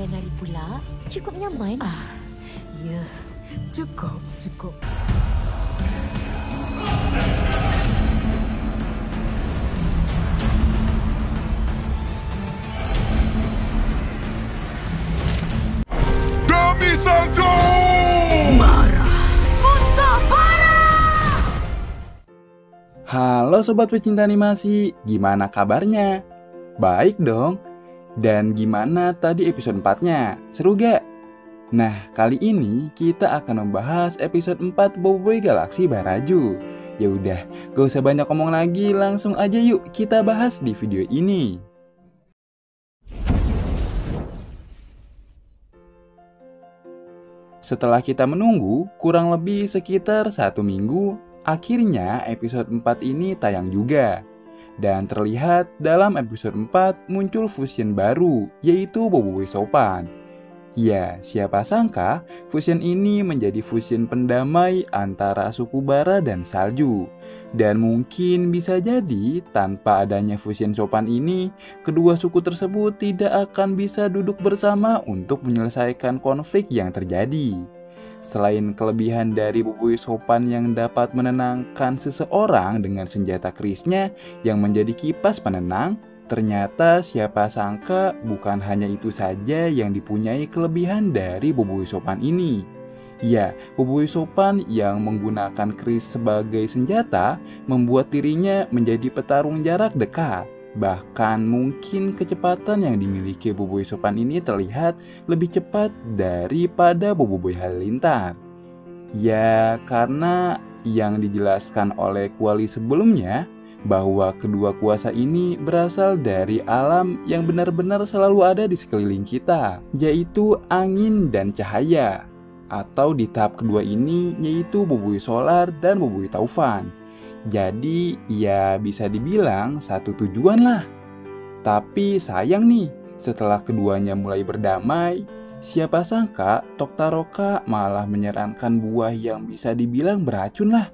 sembilan hari pula. Cukup nyaman? Ya, cukup. Demi salju! Halo sobat pecinta animasi, gimana kabarnya? Baik dong. Dan gimana tadi episode 4-nya? Seru gak? Nah, kali ini kita akan membahas episode 4 Boboiboy Galaksi Baraju. Ya udah, gak usah banyak ngomong lagi, langsung aja yuk kita bahas di video ini. Setelah kita menunggu kurang lebih sekitar 1 minggu, akhirnya episode 4 ini tayang juga. Dan terlihat dalam episode 4 muncul fusion baru, yaitu Boboiboy Sopan. Ya, siapa sangka fusion ini menjadi fusion pendamai antara suku bara dan salju. Dan mungkin bisa jadi tanpa adanya fusion Sopan ini, kedua suku tersebut tidak akan bisa duduk bersama untuk menyelesaikan konflik yang terjadi. Selain kelebihan dari Boboiboy Sopan yang dapat menenangkan seseorang dengan senjata kerisnya yang menjadi kipas penenang, ternyata siapa sangka bukan hanya itu saja yang dipunyai kelebihan dari Boboiboy Sopan ini. Ya, Boboiboy Sopan yang menggunakan keris sebagai senjata membuat dirinya menjadi petarung jarak dekat. Bahkan mungkin kecepatan yang dimiliki Boboiboy Sopan ini terlihat lebih cepat daripada Boboiboy Halilintar. Ya, karena yang dijelaskan oleh Kuali sebelumnya, bahwa kedua kuasa ini berasal dari alam yang benar-benar selalu ada di sekeliling kita, yaitu angin dan cahaya. Atau di tahap kedua ini yaitu Boboiboy Solar dan Boboiboy Taufan. Jadi ya bisa dibilang satu tujuan lah. Tapi sayang nih, setelah keduanya mulai berdamai, siapa sangka Toktaroka malah menyarankan buah yang bisa dibilang beracun lah.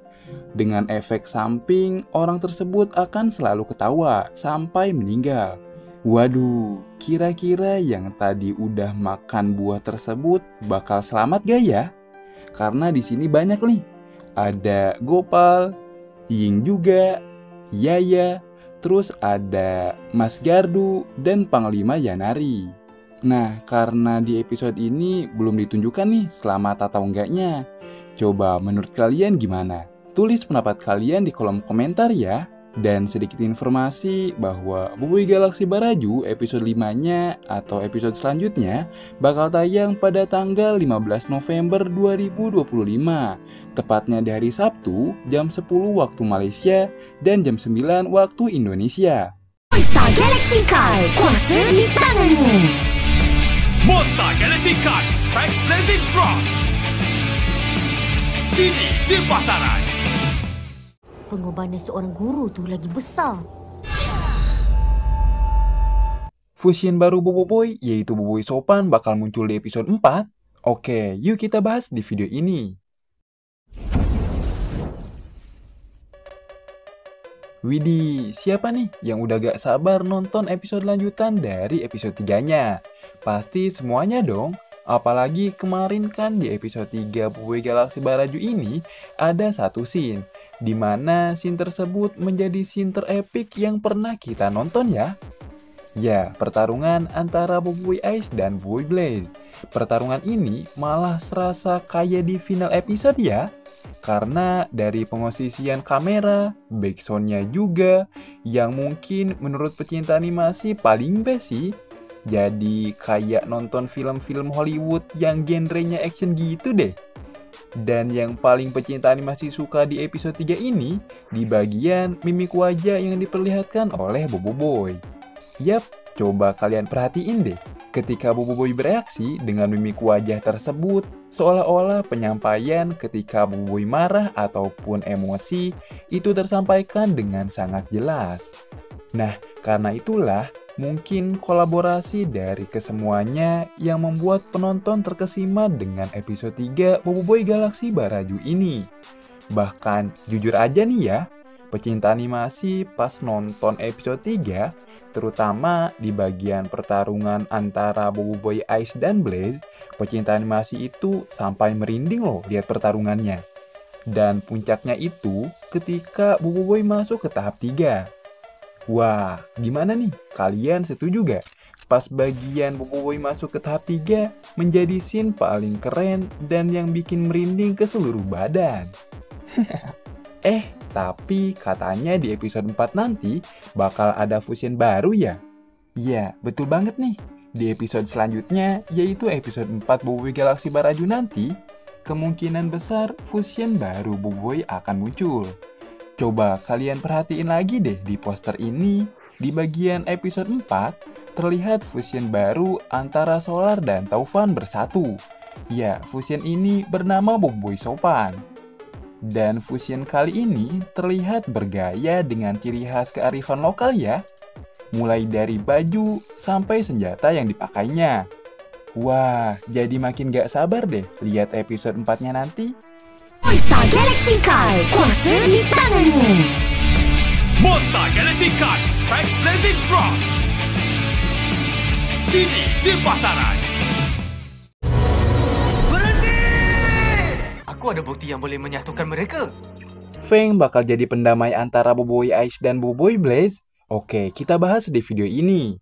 Dengan efek samping, orang tersebut akan selalu ketawa sampai meninggal. Waduh, kira-kira yang tadi udah makan buah tersebut bakal selamat gak ya? Karena di sini banyak nih. Ada Gopal, Ying juga, Yaya, terus ada Mas Gardu dan Panglima Yanari. Nah, karena di episode ini belum ditunjukkan nih selamat atau enggaknya. Coba menurut kalian gimana? Tulis pendapat kalian di kolom komentar ya. Dan sedikit informasi bahwa Boboiboy Galaksi Baraju episode 5-nya atau episode selanjutnya bakal tayang pada tanggal 15 November 2025. Tepatnya di hari Sabtu jam 10 waktu Malaysia dan jam 9 waktu Indonesia. Monster Galaxy Card, kuasa di tanganmu. Monster Galaxy Card Pack Blending Frog kini di pasaran. Pengorbanan seorang guru tu lagi besar. Fusion baru Boboiboy yaitu Boboiboy Sopan bakal muncul di episode 4. Oke, yuk kita bahas di video ini. Widih, siapa nih yang udah gak sabar nonton episode lanjutan dari episode 3-nya? Pasti semuanya dong. Apalagi kemarin kan di episode 3 Boboiboy Galaksi Baraju ini ada satu scene, di mana scene tersebut menjadi scene terepik yang pernah kita nonton ya. Ya, pertarungan antara Boboiboy Ice dan Boboiboy Blaze. Pertarungan ini malah serasa kayak di final episode ya. Karena dari pengosisian kamera, backsoundnya juga, yang mungkin menurut pecinta animasi paling best sih. Jadi kayak nonton film-film Hollywood yang genrenya action gitu deh. Dan yang paling pecinta animasi suka di episode 3 ini, di bagian mimik wajah yang diperlihatkan oleh Boboiboy. Yap, coba kalian perhatiin deh. Ketika Boboiboy bereaksi dengan mimik wajah tersebut, seolah-olah penyampaian ketika Boboiboy marah ataupun emosi itu tersampaikan dengan sangat jelas. Nah, karena itulah mungkin kolaborasi dari kesemuanya yang membuat penonton terkesima dengan episode 3 Boboiboy Galaksi Baraju ini. Bahkan jujur aja nih ya, Pecinta animasi pas nonton episode 3, terutama di bagian pertarungan antara Boboiboy Ice dan Blaze, pecinta animasi itu sampai merinding loh lihat pertarungannya. Dan puncaknya itu ketika Boboiboy masuk ke tahap 3. Wah, gimana nih? Kalian setuju gak? Pas bagian Boboiboy masuk ke tahap 3 menjadi scene paling keren dan yang bikin merinding ke seluruh badan. Tapi katanya di episode 4 nanti bakal ada fusion baru ya? Iya, betul banget nih. Di episode selanjutnya, yaitu episode 4 Boboiboy Galaksi Baraju nanti, kemungkinan besar fusion baru Boboiboy akan muncul. Coba kalian perhatiin lagi deh di poster ini, di bagian episode 4, terlihat fusion baru antara Solar dan Taufan bersatu. Ya, fusion ini bernama Boboiboy Sopan. Dan fusion kali ini terlihat bergaya dengan ciri khas kearifan lokal ya. Mulai dari baju sampai senjata yang dipakainya. Wah, jadi makin gak sabar deh lihat episode 4-nya nanti. Monster Galaxy Card, kuasa di tanganmu. Monster Galaxy Card Pack Blazing Frost kini di pasaran. Aku ada bukti yang boleh menyatukan mereka. Feng bakal jadi pendamai antara Boboiboy Ice dan Boboiboy Blaze? Oke, kita bahas di video ini.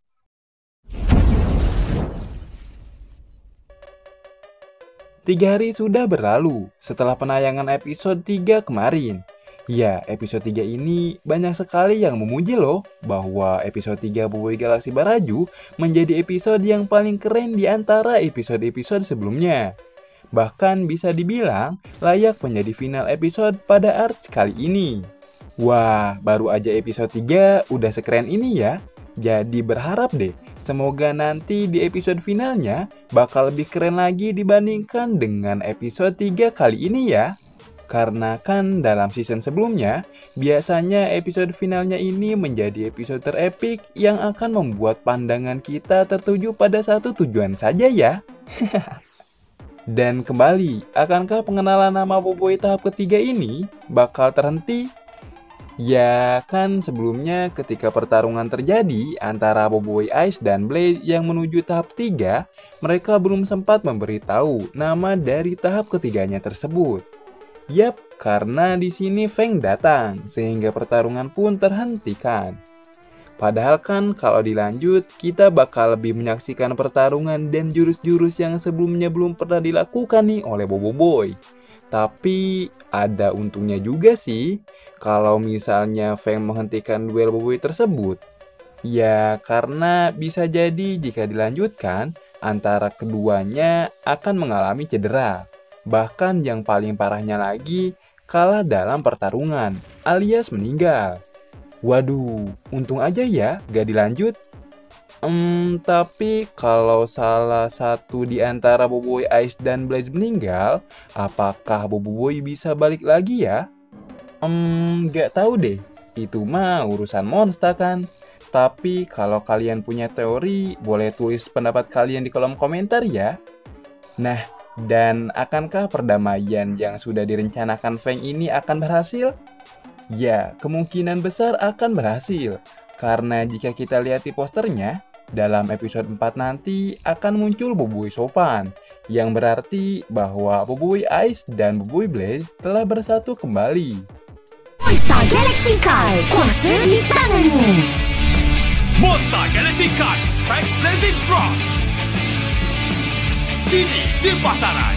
Tiga hari sudah berlalu setelah penayangan episode 3 kemarin. Ya, episode 3 ini banyak sekali yang memuji loh bahwa episode 3 Boboiboy Galaksi Baraju menjadi episode yang paling keren di antara episode-episode sebelumnya. Bahkan bisa dibilang layak menjadi final episode pada ARC kali ini. Wah, baru aja episode 3 udah sekeren ini ya. Jadi berharap deh, semoga nanti di episode finalnya bakal lebih keren lagi dibandingkan dengan episode 3 kali ini ya. Karena kan dalam season sebelumnya, biasanya episode finalnya ini menjadi episode terepik yang akan membuat pandangan kita tertuju pada satu tujuan saja ya. Dan kembali, akankah pengenalan nama Boboiboy tahap ketiga ini bakal terhenti? Ya kan sebelumnya ketika pertarungan terjadi antara Boboiboy Ice dan Blaze yang menuju tahap 3, mereka belum sempat memberitahu nama dari tahap ketiganya tersebut. Yap, karena di sini Feng datang sehingga pertarungan pun terhentikan. Padahal kan kalau dilanjut, kita bakal lebih menyaksikan pertarungan dan jurus-jurus yang sebelumnya belum pernah dilakukan nih oleh Boboiboy. Tapi ada untungnya juga sih, kalau misalnya Feng menghentikan duel Boboiboy tersebut. Ya, karena bisa jadi jika dilanjutkan, antara keduanya akan mengalami cedera. Bahkan yang paling parahnya lagi, kalah dalam pertarungan, alias meninggal. Waduh, untung aja ya gak dilanjut. Tapi kalau salah satu di antara Boboiboy Ice dan Blaze meninggal, apakah Boboiboy bisa balik lagi ya? Gak tahu deh, itu mah urusan Monster kan. Tapi kalau kalian punya teori, boleh tulis pendapat kalian di kolom komentar ya. Nah, dan akankah perdamaian yang sudah direncanakan Feng ini akan berhasil? Ya, kemungkinan besar akan berhasil. Karena jika kita lihat di posternya, dalam episode 4 nanti akan muncul Boboiboy Sopan, yang berarti bahwa Boboiboy Ice dan Boboiboy Blaze telah bersatu kembali. Monster Galaxy Card, kuasa di tanganmu. Monster Galaxy Card Pack Blazing Frost kini di pasaran.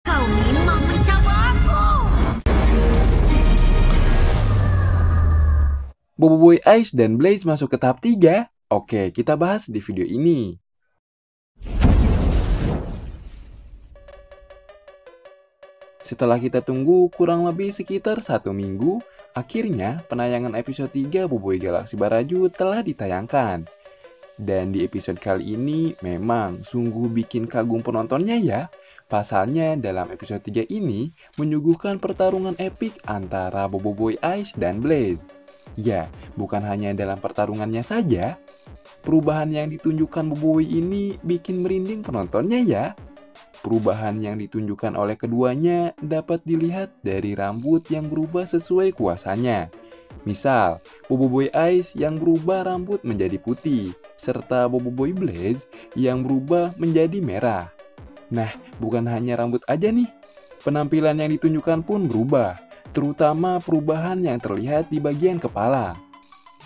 Kau memang mencabar aku. Boboiboy Ice dan Blaze masuk ke tahap 3? Oke, kita bahas di video ini. Setelah kita tunggu kurang lebih sekitar 1 minggu, akhirnya penayangan episode 3 Boboiboy Galaksi Baraju telah ditayangkan. Dan di episode kali ini memang sungguh bikin kagum penontonnya ya. Pasalnya dalam episode 3 ini menyuguhkan pertarungan epik antara Boboiboy Ice dan Blaze. Ya, bukan hanya dalam pertarungannya saja, perubahan yang ditunjukkan Boboiboy ini bikin merinding penontonnya ya. Perubahan yang ditunjukkan oleh keduanya dapat dilihat dari rambut yang berubah sesuai kuasanya. Misal, Boboiboy Ice yang berubah rambut menjadi putih, serta Boboiboy Blaze yang berubah menjadi merah. Nah, bukan hanya rambut aja nih, penampilan yang ditunjukkan pun berubah, terutama perubahan yang terlihat di bagian kepala.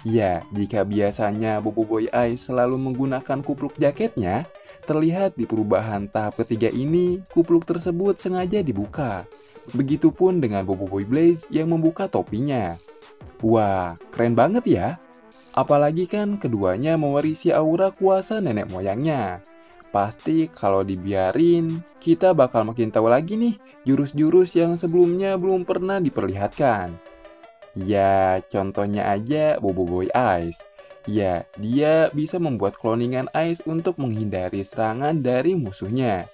Ya, jika biasanya Boboiboy Ice selalu menggunakan kupluk jaketnya, terlihat di perubahan tahap ketiga ini, kupluk tersebut sengaja dibuka. Begitupun dengan Boboiboy Blaze yang membuka topinya. Wah, keren banget ya. Apalagi kan keduanya mewarisi aura kuasa nenek moyangnya. Pasti kalau dibiarin, kita bakal makin tahu lagi nih jurus-jurus yang sebelumnya belum pernah diperlihatkan. Ya, contohnya aja Boboiboy Ice. Ya, dia bisa membuat cloningan Ice untuk menghindari serangan dari musuhnya.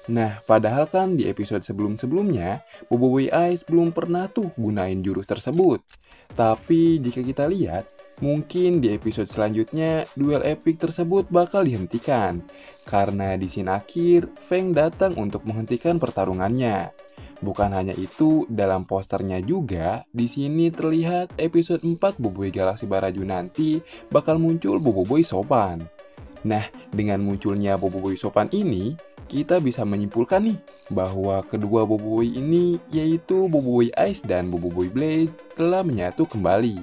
Nah, padahal kan di episode sebelum-sebelumnya, Boboiboy Ice belum pernah tuh gunain jurus tersebut. Tapi jika kita lihat, mungkin di episode selanjutnya, duel epic tersebut bakal dihentikan. Karena di scene akhir, Feng datang untuk menghentikan pertarungannya. Bukan hanya itu, dalam posternya juga, di sini terlihat episode 4 Boboiboy Galaksi Baraju nanti bakal muncul Boboiboy Sopan. Nah, dengan munculnya Boboiboy Sopan ini, kita bisa menyimpulkan nih, bahwa kedua Boboiboy ini, yaitu Boboiboy Ice dan Boboiboy Blaze, telah menyatu kembali.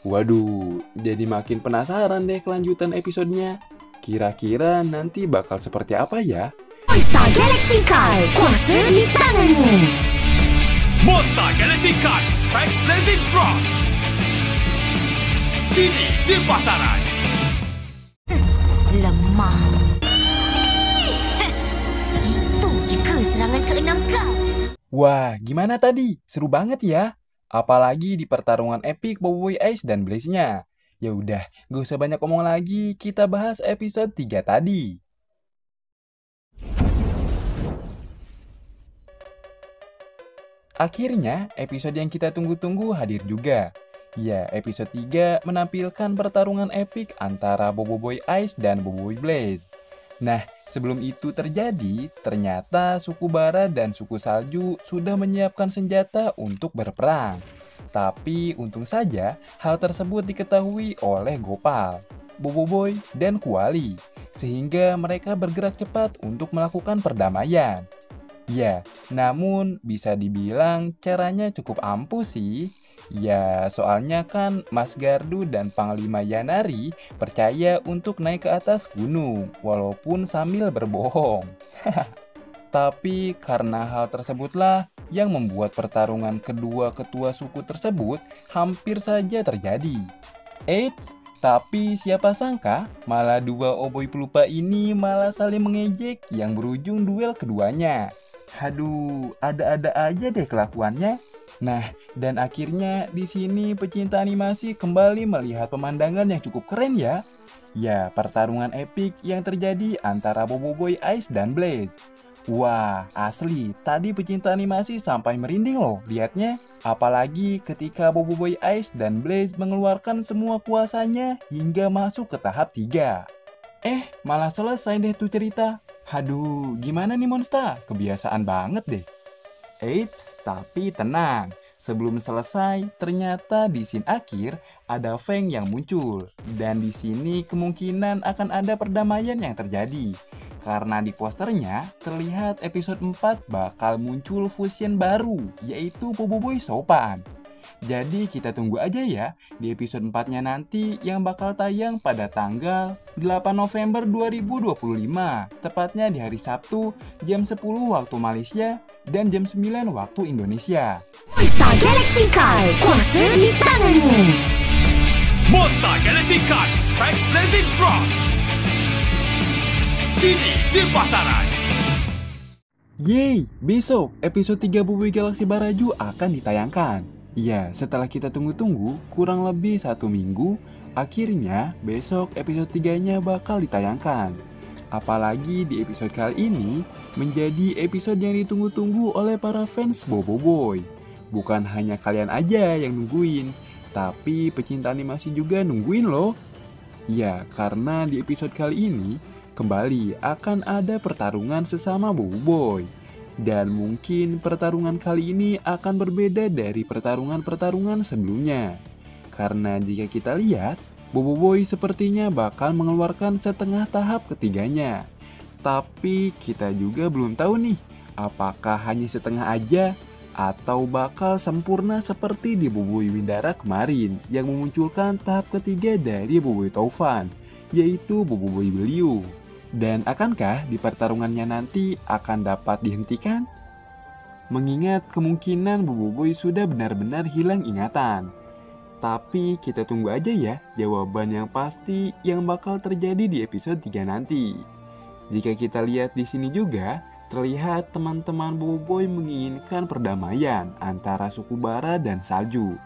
Waduh, jadi makin penasaran deh kelanjutan episodenya. Kira-kira nanti bakal seperti apa ya? Monster Galaxy Card, kuasa di tanganmu. Monster Galaxy Card Pack Blazing Frost. Kini di pasaran. Lemah. Itu jika serangan ke-6 kau. Wah, gimana tadi? Seru banget ya. Apalagi di pertarungan epic Boboiboy Ice dan Blaze-nya. Ya udah, gak usah banyak ngomong lagi, kita bahas episode 3 tadi. Akhirnya, episode yang kita tunggu-tunggu hadir juga. Ya, episode 3 menampilkan pertarungan epik antara Boboiboy Ice dan Boboiboy Blaze. Nah, sebelum itu terjadi, ternyata suku Bara dan suku Salju sudah menyiapkan senjata untuk berperang. Tapi untung saja, hal tersebut diketahui oleh Gopal, Boboiboy, dan Kuali, sehingga mereka bergerak cepat untuk melakukan perdamaian. Ya, namun bisa dibilang caranya cukup ampuh sih. Ya, soalnya kan Mas Gardu dan Panglima Yanari percaya untuk naik ke atas gunung, walaupun sambil berbohong. Tapi karena hal tersebutlah yang membuat pertarungan kedua ketua suku tersebut hampir saja terjadi. Eits, tapi siapa sangka malah dua oboi pelupa ini malah saling mengejek yang berujung duel keduanya. Aduh, ada-ada aja deh kelakuannya. Nah, dan akhirnya di sini pecinta animasi kembali melihat pemandangan yang cukup keren ya. Ya, pertarungan epik yang terjadi antara Boboiboy Ice dan Blaze. Wah, asli, tadi pecinta animasi sampai merinding loh lihatnya. Apalagi ketika Boboiboy Ice dan Blaze mengeluarkan semua kuasanya hingga masuk ke tahap 3. Malah selesai deh tuh cerita. Aduh, gimana nih Monster? Kebiasaan banget deh. Eits, tapi tenang. Sebelum selesai, ternyata di scene akhir ada Feng yang muncul. Dan di sini kemungkinan akan ada perdamaian yang terjadi. Karena di posternya terlihat episode 4 bakal muncul fusion baru, yaitu Boboiboy Sopan. Jadi kita tunggu aja ya di episode 4-nya nanti yang bakal tayang pada tanggal 8 November 2025. Tepatnya di hari Sabtu jam 10 waktu Malaysia dan jam 9 waktu Indonesia. Monster Galaxy Card, kuasa di tanganmu. Monster Galaxy Card Pack Blazing Frost. Kini di pasaran. Yeay, besok episode 3 Boboiboy Galaksi Baraju akan ditayangkan. Ya, setelah kita tunggu-tunggu kurang lebih 1 minggu, akhirnya besok episode 3-nya bakal ditayangkan. Apalagi di episode kali ini menjadi episode yang ditunggu-tunggu oleh para fans Boboiboy. Bukan hanya kalian aja yang nungguin, tapi pecinta animasi juga nungguin loh. Ya, karena di episode kali ini kembali akan ada pertarungan sesama Bobo Boy. Dan mungkin pertarungan kali ini akan berbeda dari pertarungan-pertarungan sebelumnya. Karena jika kita lihat, Bobo Boy sepertinya bakal mengeluarkan setengah tahap ketiganya. Tapi kita juga belum tahu nih, apakah hanya setengah aja atau bakal sempurna seperti di Boboiboy Windara kemarin yang memunculkan tahap ketiga dari Boboiboy Taufan, yaitu Boboiboy Beliau. Dan akankah di pertarungannya nanti akan dapat dihentikan? Mengingat kemungkinan Boboiboy sudah benar-benar hilang ingatan. Tapi kita tunggu aja ya jawaban yang pasti yang bakal terjadi di episode 3 nanti. Jika kita lihat di sini juga, terlihat teman-teman Boboiboy menginginkan perdamaian antara suku Bara dan Salju.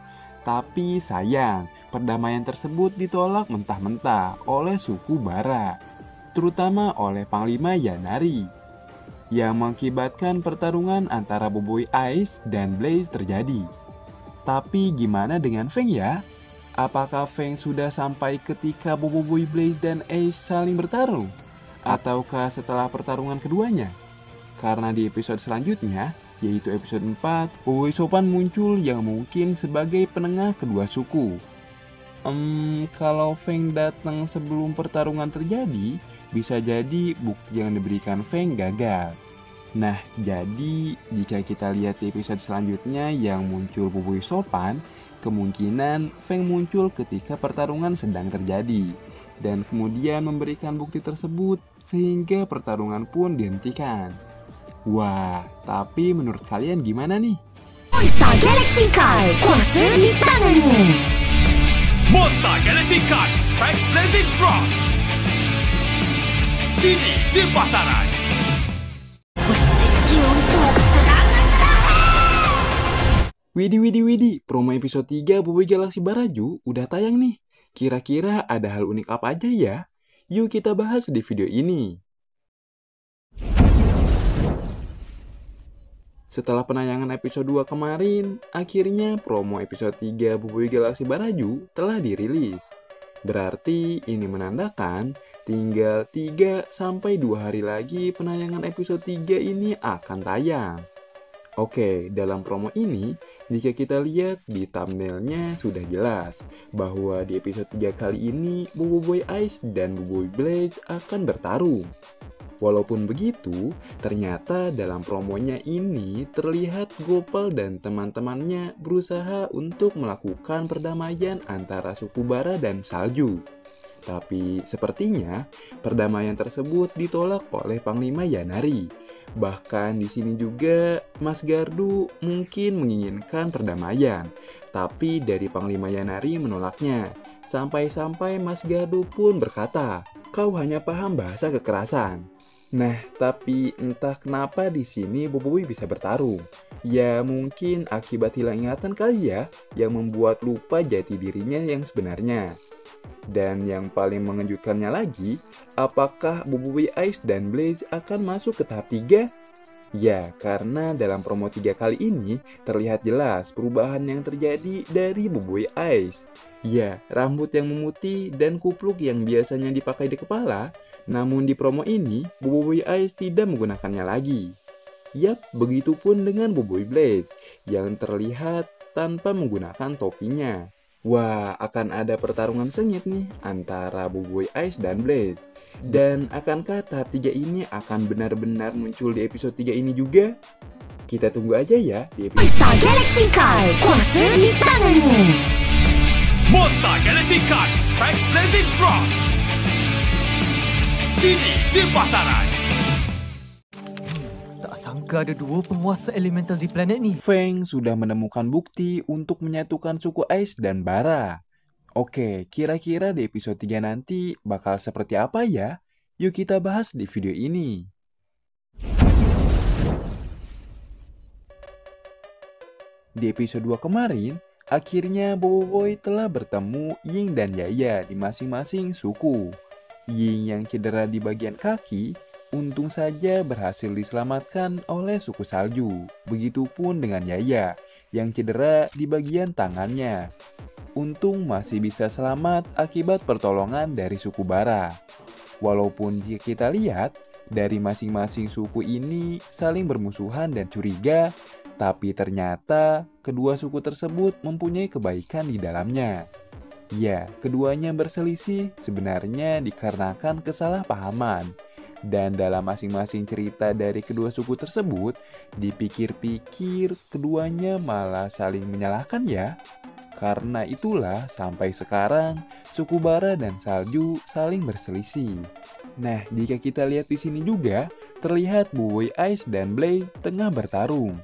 Tapi sayang, perdamaian tersebut ditolak mentah-mentah oleh suku Bara, terutama oleh Panglima Yanari, yang mengakibatkan pertarungan antara Boboiboy Ice dan Blaze terjadi. Tapi gimana dengan Feng ya? Apakah Feng sudah sampai ketika Boboiboy Blaze dan Ace saling bertarung? Ataukah setelah pertarungan keduanya? Karena di episode selanjutnya, yaitu episode 4, Boboiboy Sopan muncul yang mungkin sebagai penengah kedua suku. Kalau Feng datang sebelum pertarungan terjadi, bisa jadi bukti yang diberikan Feng gagal. Nah, jadi jika kita lihat di episode selanjutnya yang muncul Boboiboy Sopan, kemungkinan Feng muncul ketika pertarungan sedang terjadi, dan kemudian memberikan bukti tersebut sehingga pertarungan pun dihentikan. Wah, tapi menurut kalian gimana nih? Monster Galaxy Card, kuasa di tanganmu. Monster Galactic Card Pack Blazing Frost. Kini di pasaran. Bersedia untuk serangan terakhir. Widih, promo episode 3 Boboiboy Galaxy Baraju udah tayang nih. Kira-kira ada hal unik apa aja ya? Yuk kita bahas di video ini. Setelah penayangan episode 2 kemarin, akhirnya promo episode 3 Boboiboy Galaxy Baraju telah dirilis. Berarti ini menandakan tinggal 3-2 hari lagi penayangan episode 3 ini akan tayang. Oke, dalam promo ini, jika kita lihat di thumbnailnya sudah jelas bahwa di episode 3 kali ini Boboiboy Ice dan Boboiboy Blaze akan bertarung. Walaupun begitu, ternyata dalam promonya ini terlihat Gopal dan teman-temannya berusaha untuk melakukan perdamaian antara suku Bara dan Salju. Tapi sepertinya perdamaian tersebut ditolak oleh Panglima Yanari. Bahkan di sini juga Mas Gardu mungkin menginginkan perdamaian, tapi dari Panglima Yanari menolaknya. Sampai-sampai Mas Gardu pun berkata, "Kau hanya paham bahasa kekerasan." Nah, tapi entah kenapa di sini Boboiboy bisa bertarung. Ya mungkin akibat hilang ingatan kali ya, yang membuat lupa jati dirinya yang sebenarnya. Dan yang paling mengejutkannya lagi, apakah Boboiboy Ice dan Blaze akan masuk ke tahap 3? Ya, karena dalam promo 3 kali ini terlihat jelas perubahan yang terjadi dari Boboiboy Ice. Ya, rambut yang memutih dan kupluk yang biasanya dipakai di kepala, namun di promo ini Boboiboy Ice tidak menggunakannya lagi. Yap, begitupun dengan Boboiboy Blaze yang terlihat tanpa menggunakan topinya. Wah, akan ada pertarungan sengit nih antara Boboiboy Ice dan Blaze. Dan akankah tahap 3 ini akan benar-benar muncul di episode 3 ini juga? Kita tunggu aja ya di episode Monster Galaxy Card, kuasa di tanganmu. Monster Galactic Card Pack Blazing Frost. Kini di pasaran. Tak sangka ada 2 penguasa elemental di planet ni. Feng sudah menemukan bukti untuk menyatukan suku Ice dan Bara. Oke, kira-kira di episode 3 nanti bakal seperti apa ya? Yuk kita bahas di video ini. Di episode 2 kemarin, akhirnya Boboiboy telah bertemu Ying dan Yaya di masing-masing suku. Ying yang cedera di bagian kaki, untung saja berhasil diselamatkan oleh suku Salju. Begitupun dengan Yaya yang cedera di bagian tangannya. untung masih bisa selamat akibat pertolongan dari suku Bara. Walaupun jika kita lihat, dari masing-masing suku ini saling bermusuhan dan curiga, tapi ternyata kedua suku tersebut mempunyai kebaikan di dalamnya. Ya, keduanya berselisih sebenarnya dikarenakan kesalahpahaman. Dan dalam masing-masing cerita dari kedua suku tersebut, dipikir-pikir keduanya malah saling menyalahkan ya. Karena itulah sampai sekarang suku Bara dan Salju saling berselisih. Nah, jika kita lihat di sini juga, terlihat Buboy Ice dan Blaze tengah bertarung.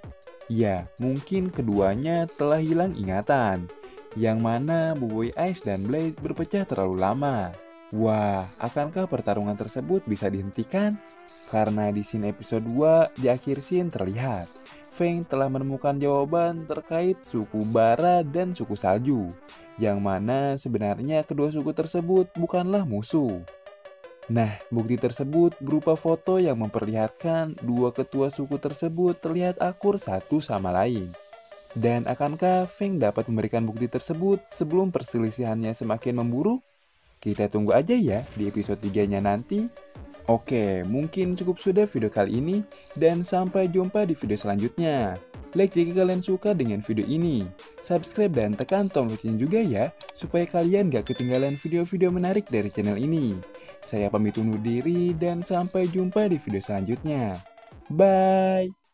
Ya, mungkin keduanya telah hilang ingatan, yang mana Buboy Ice dan Blaze berpecah terlalu lama. Wah, akankah pertarungan tersebut bisa dihentikan? Karena di scene episode 2, di akhir scene terlihat Feng telah menemukan jawaban terkait suku Bara dan suku Salju, yang mana sebenarnya kedua suku tersebut bukanlah musuh. Nah, bukti tersebut berupa foto yang memperlihatkan dua ketua suku tersebut terlihat akur satu sama lain. Dan akankah Feng dapat memberikan bukti tersebut sebelum perselisihannya semakin memburuk? Kita tunggu aja ya di episode 3-nya nanti. Oke, mungkin cukup sudah video kali ini, dan sampai jumpa di video selanjutnya. Like jika kalian suka dengan video ini. Subscribe dan tekan tombol lonceng juga ya, supaya kalian gak ketinggalan video-video menarik dari channel ini. Saya pamit undur diri dan sampai jumpa di video selanjutnya. Bye!